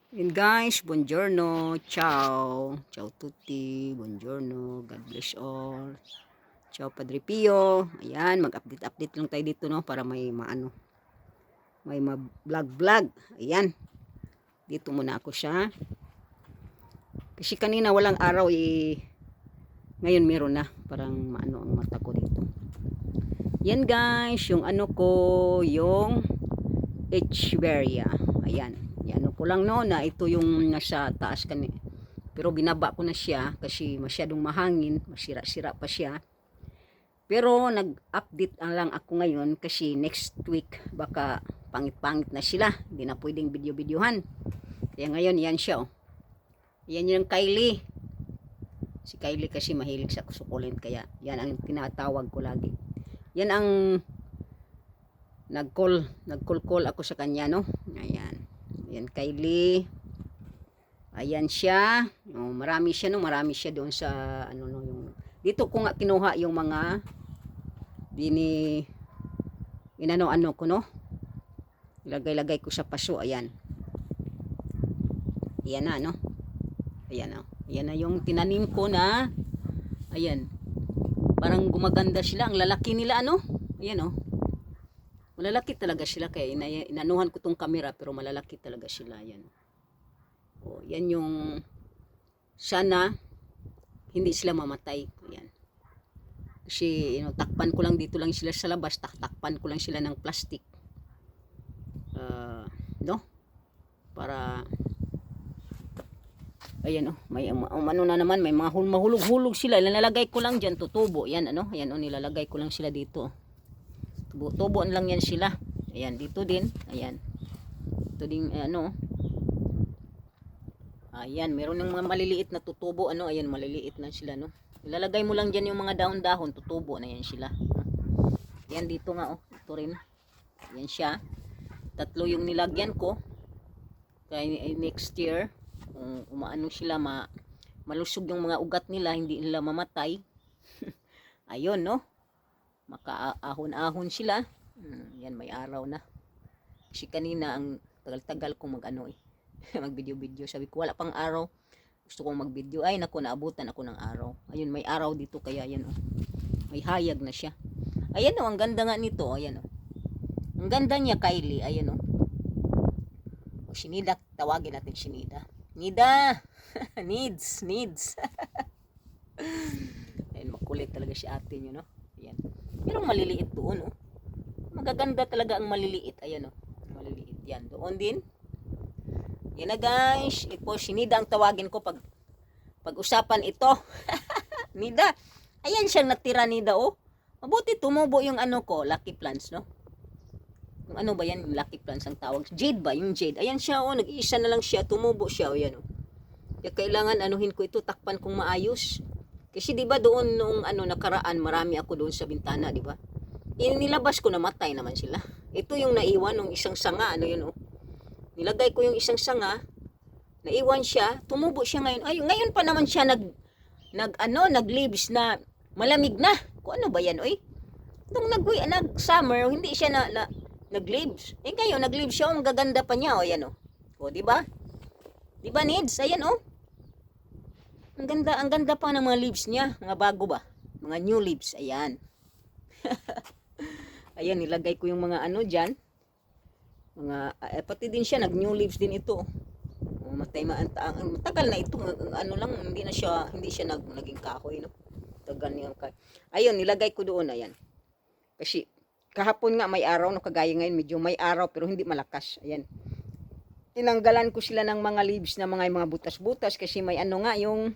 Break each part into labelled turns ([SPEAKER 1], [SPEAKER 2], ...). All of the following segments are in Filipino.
[SPEAKER 1] And guys, buongiorno, ciao, ciao tutti, buongiorno, God bless all, ciao Padre Pio. Ayan, mag-update lang tayo dito, no, para may maano, may ma-vlog. Ayan, dito muna ako siya. Kasi kanina walang araw, ngayon meron na, parang maano ang mata ko dito. Yan guys, yung ano ko, yung Echeverria. Ayan, ano ko lang no, na ito yung nasa taas kanina. Pero binaba ko na siya kasi masyadong mahangin, masira-sira pa siya. Pero nag-update lang ako ngayon kasi next week baka pangit-pangit na sila. Hindi na pwedeng video-videohan. Kaya ngayon yan siya. Oh. Yan yung Kylie. Si Kylie kasi mahilig sa sukulent kaya yan ang tinatawag ko lagi. Yan ang nag-call ako sa kanya, no? Ayan. Yan Kylie. Ayan siya. Oh, marami siya, no? Marami siya doon sa ano no, yung dito ko nga kinuha yung mga inano ko, no? Ilagay-lagay ko sa paso. Ayan. Ayan na, no? Ayan na. Ayan na yung tinanim ko na. Ayan. Parang gumaganda sila. Ang lalaki nila, ano? Ayan, oh. Malalaki talaga sila. Kaya inanuhan ko tong camera pero malalaki talaga sila. Ayan. Oh, yan yung sana hindi sila mamatay. Ayan. Kasi takpan ko lang dito lang sila sa labas, takpan ko lang sila ng plastic. No? Para ayan oh, may ano na naman, may mga mahulog-hulog sila. Nilalagay ko lang diyan tutubo. Yan ano, ayan oh, nilalagay ko lang sila dito. Tubo lang yan sila. Ayan, dito din. Ayan. Ito din ano. Ayan, meron ng mga maliliit na tutubo ano, ayan maliliit na sila no. Ilalagay mo lang diyan yung mga dahon-dahon, tutubo na yan sila. Yan dito nga oh, ito rin. Yan siya. Tatlo yung nilagyan ko. Kaya next year, umaano sila, malusog yung mga ugat nila, hindi nila mamatay. Ayun no. Makaahon-ahon sila. Yan may araw na. Kasi kanina ang tagal-tagal kong mag-ano mag-video-video. Sabi ko wala pang araw. Gusto kong mag-video. Ay naku, naabutan ako ng araw. Ayun, may araw dito kaya yan oh. May hayag na siya. Ayan oh, ang ganda nga nito. Ayan oh. Ang ganda niya, Kylie. Ayan oh. O, Shinida, tawagin natin Shinida. Nida! needs. Ayun, makulit talaga si ate nyo, no? Ayan. Pero maliliit doon, oh. Magaganda talaga ang maliliit. Ayan oh. Maliliit yan. Doon din. Yan na guys, ito si Nida ang tawagin ko pag usapan ito. Nida, ayan siyang natira Nida oh. Mabuti tumubo yung ano ko, lucky plants no. Yung ano ba yan, yung lucky plants ang tawag. Jade ba, yung jade. Ayan siya oh, nag-iisa na lang siya, tumubo siya oh, yan oh. Kaya kailangan anuhin ko ito, takpan kong maayos. Kasi 'di ba doon nung ano nakaraan, marami ako doon sa bintana, 'di ba? Nilabas ko, namatay naman sila. Ito yung naiwan ng isang sanga, ano yun oh. Nilagay ko yung isang sanga, naiwan siya, tumubo siya ngayon. Ay, ngayon pa naman siya nag-leaves na malamig na. Kung ano ba yan, oy? Nung nag-summer, hindi siya nag-leaves. Eh ngayon, nag-leaves siya, ang gaganda pa niya, o yan, o. O, di ba? Di ba, Nids? Ayan, o. Ang ganda pa ng mga leaves niya, mga bago ba? Mga new leaves, ayan. Ayan, nilagay ko yung mga ano dyan. Pati din siya, nag-new leaves din ito. Matagal na ito, ano lang, hindi siya naging kahoy, no? Tagal niya. Ayun, nilagay ko doon, ayan. Kasi, kahapon nga may araw, no, kagaya ngayon, medyo may araw, pero hindi malakas, ayan. Tinanggalan ko sila ng mga leaves na mga butas-butas, kasi may ano nga, yung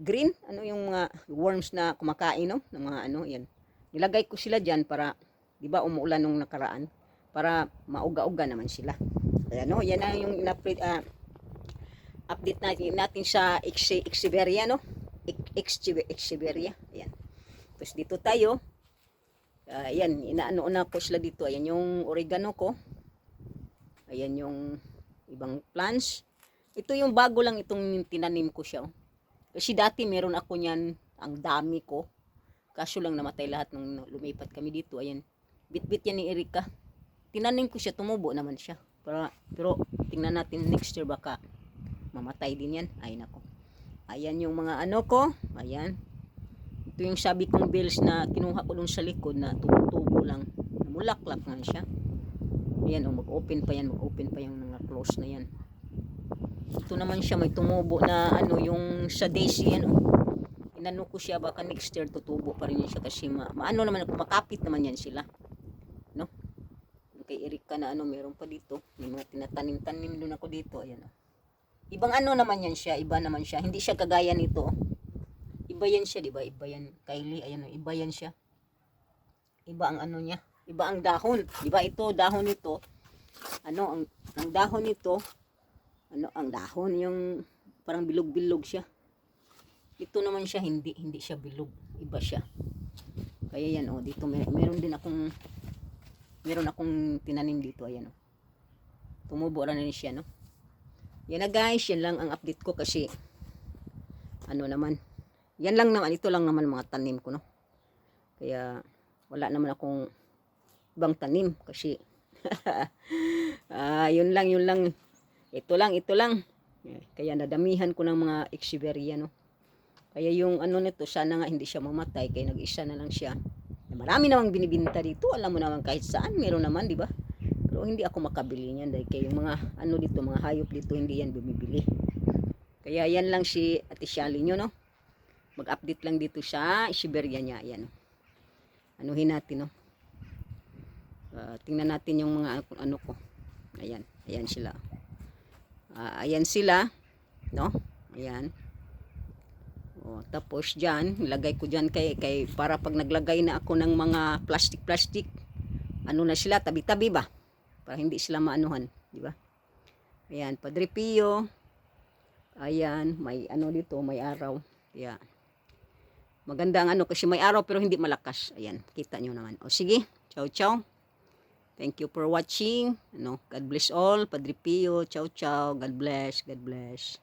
[SPEAKER 1] green, ano yung mga worms na kumakain, no? Ng mga ano, ayan. Nilagay ko sila dyan para, di ba umuulan nung nakaraan, para mauga-uga naman sila. Ayan no, yan na yung update natin sa Echeverria no. Echeverria. Ayan. Tapos dito tayo. Ayan, inaano na ko sila dito. Ayan yung oregano ko. Ayan yung ibang plants. Ito yung bago lang itong tinanim ko siya. Kasi dati meron ako niyan, ang dami ko. Kaso lang namatay lahat nung lumipat kami dito. Ayan. Bit-bit yan ni Erika. Tinanim ko siya, tumubo naman siya. Pero tingnan natin next year baka mamatay din yan. Ay nako. Ayan yung mga ano ko. Ayan. Ito yung sabi kong bills na kinuha ko dun sa likod na tubo lang. Mulaklak nga siya. Ayan o, mag-open pa yan. Mag-open pa yung mga close na yan. Ito naman siya, may tumubo na ano, yung sa daisy yan o. Inano ko siya, baka next year tutubo pa rin yan siya kasi maano naman, makapit naman yan sila. No? Kay Erika na ano, meron pa dito. May mga tinatanim-tanim doon ako dito. Ayan o. Ibang ano naman yan siya, iba naman siya. Hindi siya kagaya nito. Iba yan siya, di ba? Iba yan, Kylie, ayan o, iba yan siya. Iba ang ano niya. Iba ang dahon. Di ba ito, dahon nito. Ano, ang dahon nito, ano, ang dahon, yung parang bilog-bilog siya. Ito naman siya, hindi siya bilog. Iba siya. Kaya yan o, dito meron akong tinanim dito, ayan o. Tumubo na rin siya, no? Yan na guys, yan lang ang update ko kasi ano naman, yan lang naman, ito lang naman mga tanim ko, no? Kaya wala naman akong ibang tanim kasi yun lang, ito lang. Kaya nadamihan ko ng mga echeveria, no? Kaya yung ano nito, sana nga hindi siya mamatay, kaya nag-isa na lang siya. Marami namang binibinta dito, alam mo naman kahit saan meron naman, di ba? Pero hindi ako makabili niyan dahil kaya yung mga ano dito, mga hayop dito, hindi yan bumibili. Kaya yan lang si Ate Shally nyo, no? Mag-update lang dito sa Siberia niya, ayan. Anuhin natin, no? Tingnan natin yung mga ano ko. Ayan, ayan sila. Ayan sila, no? Ayan. O, tapos dyan, ilagay ko dyan kay para pag naglagay na ako ng mga plastic, ano na sila, tabi-tabi ba? Para hindi sila maanuhan, di ba? Ayan, Padre Pio. Ayan, may ano dito, may araw. Kaya maganda ang ano kasi may araw pero hindi malakas. Ayan, kita nyo naman. O sige, ciao ciao. Thank you for watching. God bless all. Padre Pio, ciao ciao. God bless. God bless.